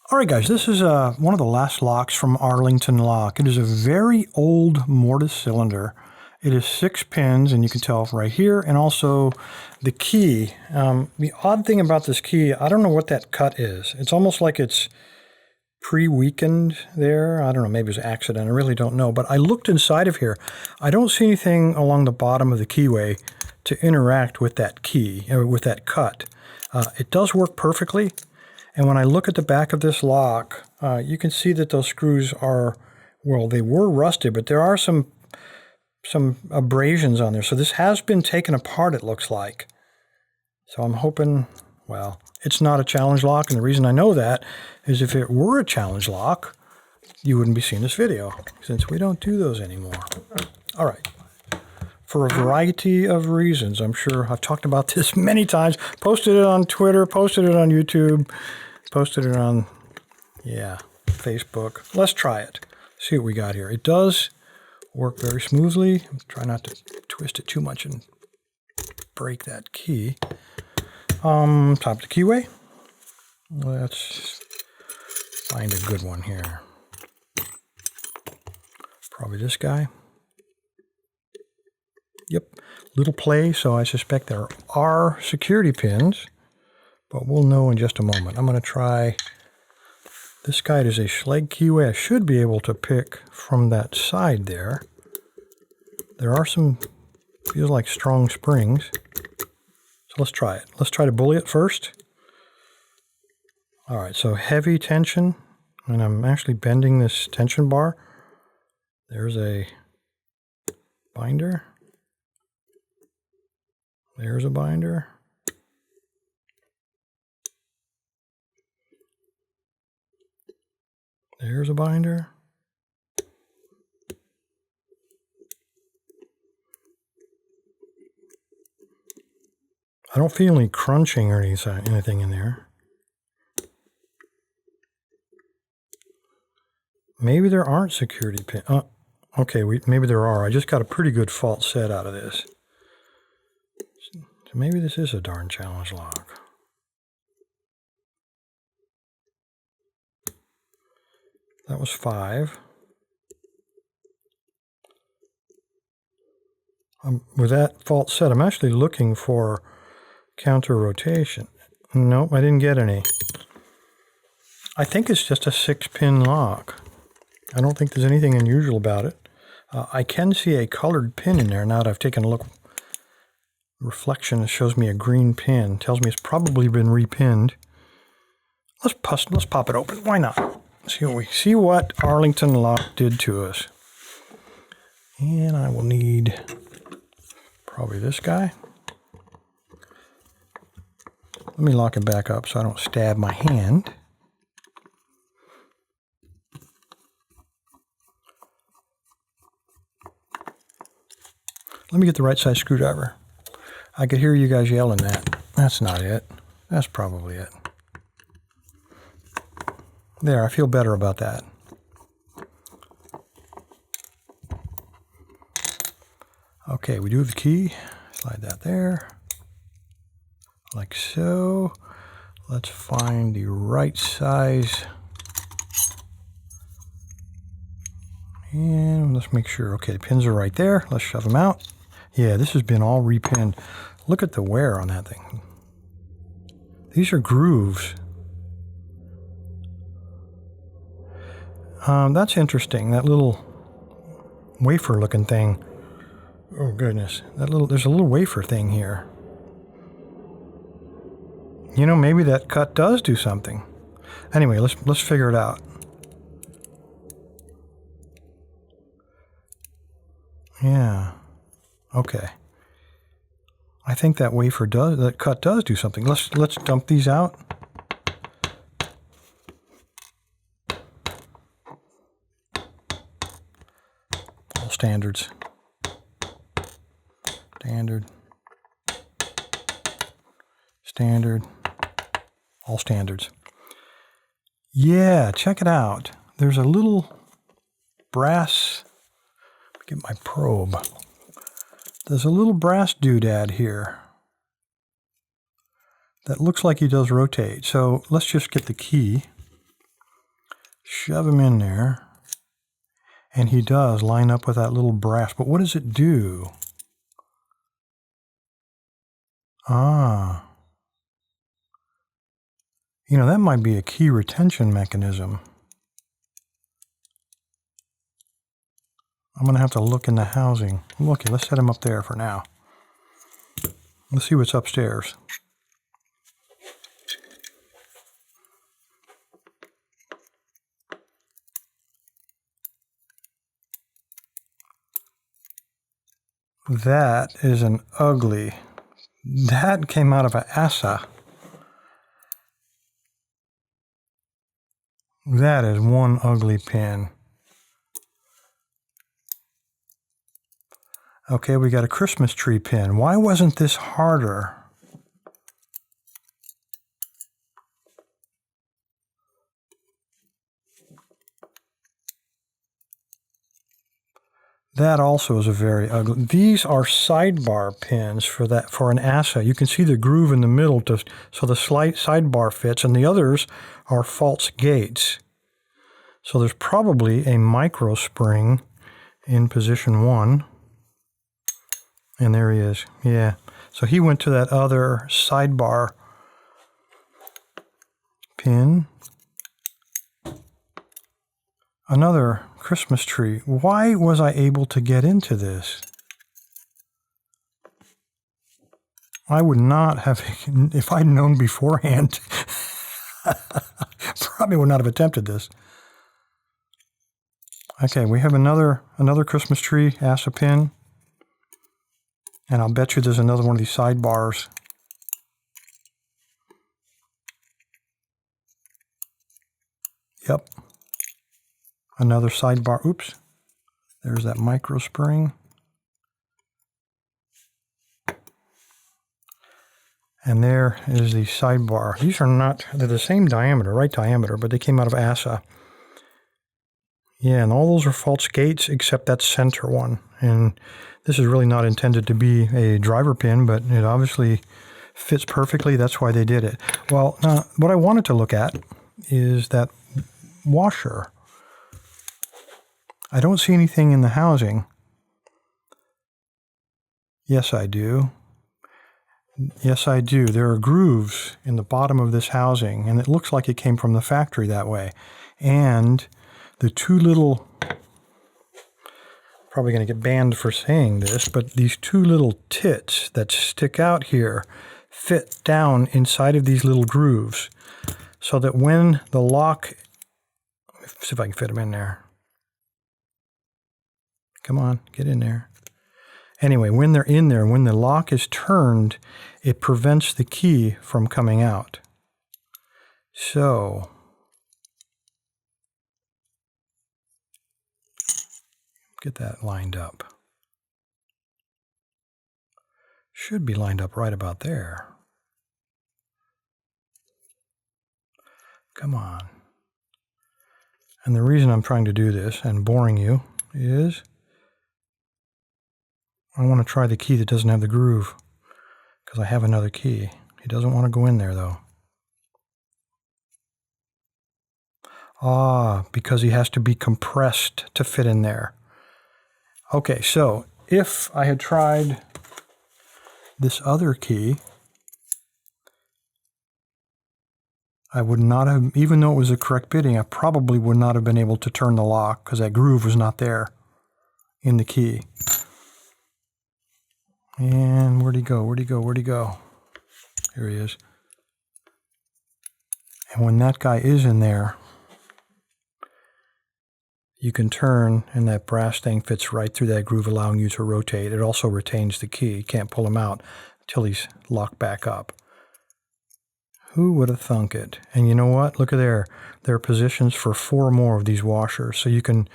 All right, guys, this is one of the last locks from Arlington Lock. It is a very old mortise cylinder. It is 6 pins, and you can tell right here, and also the key. The odd thing about this key, I don't know what that cut is. It's almost like it's pre-weakened there. I don't know, maybe it was an accident. I really don't know. But I looked inside of here. I don't see anything along the bottom of the keyway to interact with that key, or with that cut. It does work perfectly. And when I look at the back of this lock, you can see that those screws are, well, they were rusted, but there are some abrasions on there. So this has been taken apart, it looks like. So I'm hoping, well, it's not a challenge lock. And the reason I know that is if it were a challenge lock, you wouldn't be seeing this video, since we don't do those anymore. All right. For a variety of reasons, I'm sure I've talked about this many times, posted it on Twitter, posted it on YouTube, posted it on, Facebook. Let's try it. See what we got here. It does work very smoothly. Try not to twist it too much and break that key. Top of the keyway. Let's find a good one here. Probably this guy. Yep, little play, so I suspect there are security pins, but we'll know in just a moment. I'm going to try this guy. It is a Schlage keyway. I should be able to pick from that side there. There are some, feels like strong springs. So let's try it. Let's try to bully it first. All right, so heavy tension, and I'm actually bending this tension bar. There's a binder. There's a binder. There's a binder. I don't feel any crunching or anything in there. Maybe there aren't security pins. Okay, maybe there are. I just got a pretty good fault set out of this. So maybe this is a darn challenge lock. That was 5. With that fault set, I'm actually looking for counter rotation. Nope, I didn't get any. I think it's just a 6-pin lock. I don't think there's anything unusual about it. I can see a colored pin in there now that I've taken a look. Reflection shows me a green pin. Tells me it's probably been repinned. Let's pop it open. Why not? See what Arlington Lock did to us. And I will need probably this guy. Let me lock it back up so I don't stab my hand. Let me get the right size screwdriver. I could hear you guys yelling that. That's not it. That's probably it. There, I feel better about that. Okay, we do have the key. Slide that there. Like so. Let's find the right size. And let's make sure. Okay, the pins are right there. Let's shove them out. Yeah, this has been all repinned. Look at the wear on that thing. These are grooves. That's interesting. That little wafer-looking thing. Oh goodness, there's a little wafer thing here. You know, maybe that cut does do something. Anyway, let's figure it out. Yeah. Okay. I think that that cut does do something. Let's dump these out. All standards. Standard. All standards. Yeah, check it out. There's a little brass. Get my probe. There's a little brass doodad here that looks like he does rotate. So let's just get the key. Shove him in there. And he does line up with that little brass. But what does it do? Ah. You know, that might be a key retention mechanism. I'm going to have to look in the housing. Okay, let's set him up there for now. Let's see what's upstairs. That is an ugly. That came out of an asa. That is one ugly pin. Okay, we got a Christmas tree pin. Why wasn't this harder? That also is a very ugly. These are sidebar pins for an asa. You can see the groove in the middle so the slight sidebar fits, and the others are false gates. So there's probably a micro spring in position 1. And there he is. Yeah. So he went to that other sidebar pin. Another Christmas tree. Why was I able to get into this? I would not have, if I'd known beforehand, probably would not have attempted this. Okay, we have another Christmas tree asa pin. And I'll bet you there's another one of these sidebars. Yep. Another sidebar. Oops. There's that micro spring. And there is the sidebar. These are not, they're the same diameter, right diameter, but they came out of asa. Yeah, and all those are false gates except that center one. And this is really not intended to be a driver pin, but it obviously fits perfectly. That's why they did it. Well, what I wanted to look at is that washer. I don't see anything in the housing. Yes, I do. Yes, I do. There are grooves in the bottom of this housing, and it looks like it came from the factory that way. And the two little, probably going to get banned for saying this, but these two little tits that stick out here fit down inside of these little grooves so that when the lock, let's see if I can fit them in there. Come on, get in there. Anyway, when they're in there, when the lock is turned, it prevents the key from coming out. So, get that lined up. Should be lined up right about there. Come on. And the reason I'm trying to do this and boring you is I want to try the key that doesn't have the groove because I have another key. He doesn't want to go in there though. Because he has to be compressed to fit in there. Okay, so if I had tried this other key, I would not have, even though it was the correct bitting, I probably would not have been able to turn the lock because that groove was not there in the key. And where'd he go? Where'd he go? Where'd he go? Here he is. And when that guy is in there, you can turn and that brass thing fits right through that groove, allowing you to rotate. It also retains the key. You can't pull him out until he's locked back up. Who would have thunk it? And you know what? Look at there. There are positions for 4 more of these washers. So you can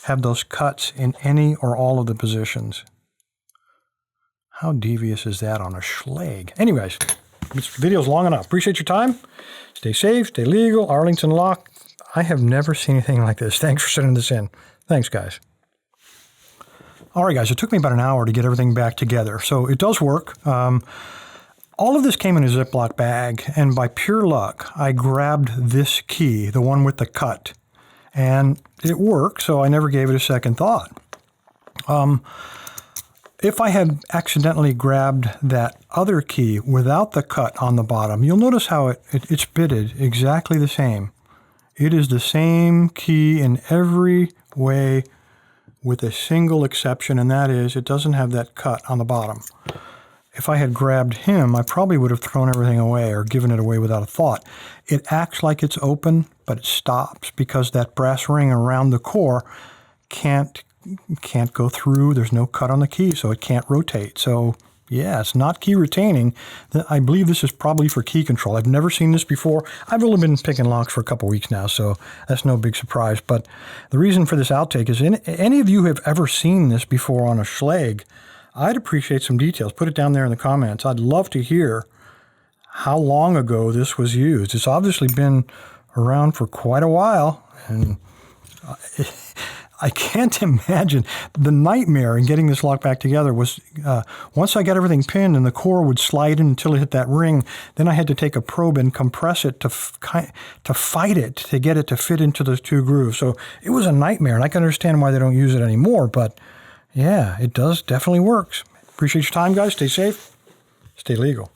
have those cuts in any or all of the positions. How devious is that on a Schlage? Anyways, this video's long enough. Appreciate your time. Stay safe, stay legal. Arlington Lock. I have never seen anything like this. Thanks for sending this in. Thanks, guys. All right, guys, it took me about an hour to get everything back together. So it does work. All of this came in a Ziploc bag, and by pure luck, I grabbed this key, the one with the cut, and it worked, so I never gave it a second thought. If I had accidentally grabbed that other key without the cut on the bottom, you'll notice how it's bitted exactly the same. It is the same key in every way with a single exception, and that is it doesn't have that cut on the bottom. If I had grabbed him, I probably would have thrown everything away or given it away without a thought. It acts like it's open, but it stops because that brass ring around the core can't go through. There's no cut on the key, so it can't rotate. So yeah, it's not key retaining. I believe this is probably for key control. I've never seen this before. I've only been picking locks for a couple weeks now, so that's no big surprise. But the reason for this outtake is, any of you have ever seen this before on a Schlage, I'd appreciate some details. Put it down there in the comments. I'd love to hear how long ago this was used. It's obviously been around for quite a while, and I can't imagine the nightmare in getting this lock back together was once I got everything pinned and the core would slide in until it hit that ring, then I had to take a probe and compress it to fight it, to get it to fit into those two grooves. So it was a nightmare, and I can understand why they don't use it anymore, but yeah, it definitely works. Appreciate your time, guys. Stay safe, stay legal.